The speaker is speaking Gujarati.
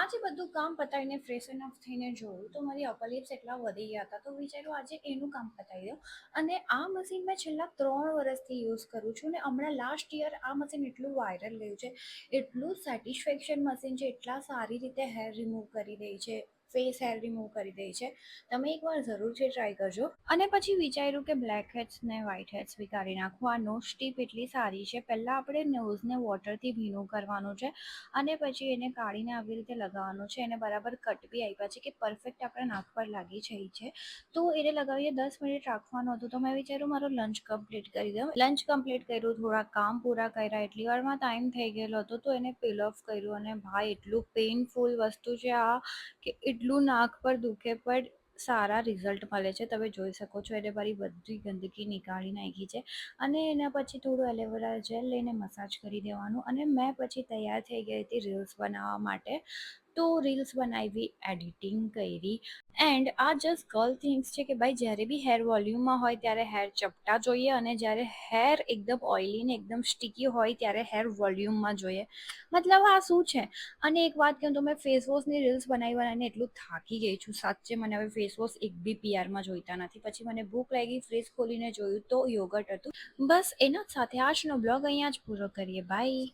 આજે બધું કામ પતાવીને ફ્રેશ એનફ થઈને જોયું તો મારી અપર લિપ્સ એટલા વધી ગયા હતા, તો વિચાર્યું આજે એનું કામ પતાવી દઉં. અને આ મશીન મેં છેલ્લા 3 વર્ષથી યુઝ કરું છું ને હમણાં લાસ્ટ યર આ મશીન એટલું વાયરલ ગયું છે, એટલું સેટિસ્ફેક્શન મશીન છે, એટલા સારી રીતે હેર રિમૂવ કરી દે છે, ફેસ હેર રિમૂવ કરી દે છે. તમે એકવાર જરૂરથી ટ્રાય કરજો. અને પછી વિચાર્યું કે બ્લેક હેડ્સ ને વ્હાઇટ હેડ્સ બી કાઢી નાખું. આ નોઝ ટીપ એટલી સારી છે. પહેલાં આપણે નોઝને વોટરથી ભીનું કરવાનું છે અને પછી એને કાઢીને આવી રીતે લગાવવાનું છે. એને બરાબર કટ બી આપ્યા છે કે પરફેક્ટ આપણા નાક પર લાગી જાય છે. તો એને લગાવીએ 10 મિનિટ રાખવાનું હતું. તો મેં વિચાર્યું મારો લંચ કમ્પ્લીટ કરી દઉં. લંચ કમ્પ્લીટ કર્યું, થોડા કામ પૂરા કર્યા, એટલી વારમાં ટાઈમ થઈ ગયેલો હતો તો એને પીલ ઓફ કર્યું. અને ભાઈ એટલું પેઇનફુલ વસ્તુ છે આ કે એટલું નાક પર દુખે પણ સારા રિઝલ્ટ મળે છે. તમે જોઈ શકો છો એને મારી બધી ગંદકી નીકાળી નાખી છે. અને એના પછી થોડું એલોવેરા જેલ લઈને મસાજ કરી દેવાનું. અને મેં પછી તૈયાર થઈ ગઈ હતી રીલ્સ બનાવવા માટે. તો રીલ્સ બનાવી, એડિટિંગ કરી. એન્ડ આ જસ્ટ ગર્લ થિંગ્સ છે કે ભાઈ જ્યારે બી હેર વોલ્યુમમાં હોય ત્યારે હેર ચપટા જોઈએ, અને જ્યારે હેર એકદમ ઓઇલી ને એકદમ સ્ટીકી હોય ત્યારે હેર વોલ્યુમમાં જોઈએ. મતલબ આ શું છે. અને એક વાત કહું તો મેં ફેસ વોશની રીલ્સ બનાવીને એટલું થાકી ગઈ છું સાચે. મને હવે ફેસ વોશ એક બી પીઆરમાં જોઈતા નથી. પછી મને ભૂખ લાગી, ફ્રીજ ખોલીને જોયું તો યોગર્ટ હતું. બસ એના જ સાથે આજનો બ્લોગ અહીંયા જ પૂરો કરીએ. બાય.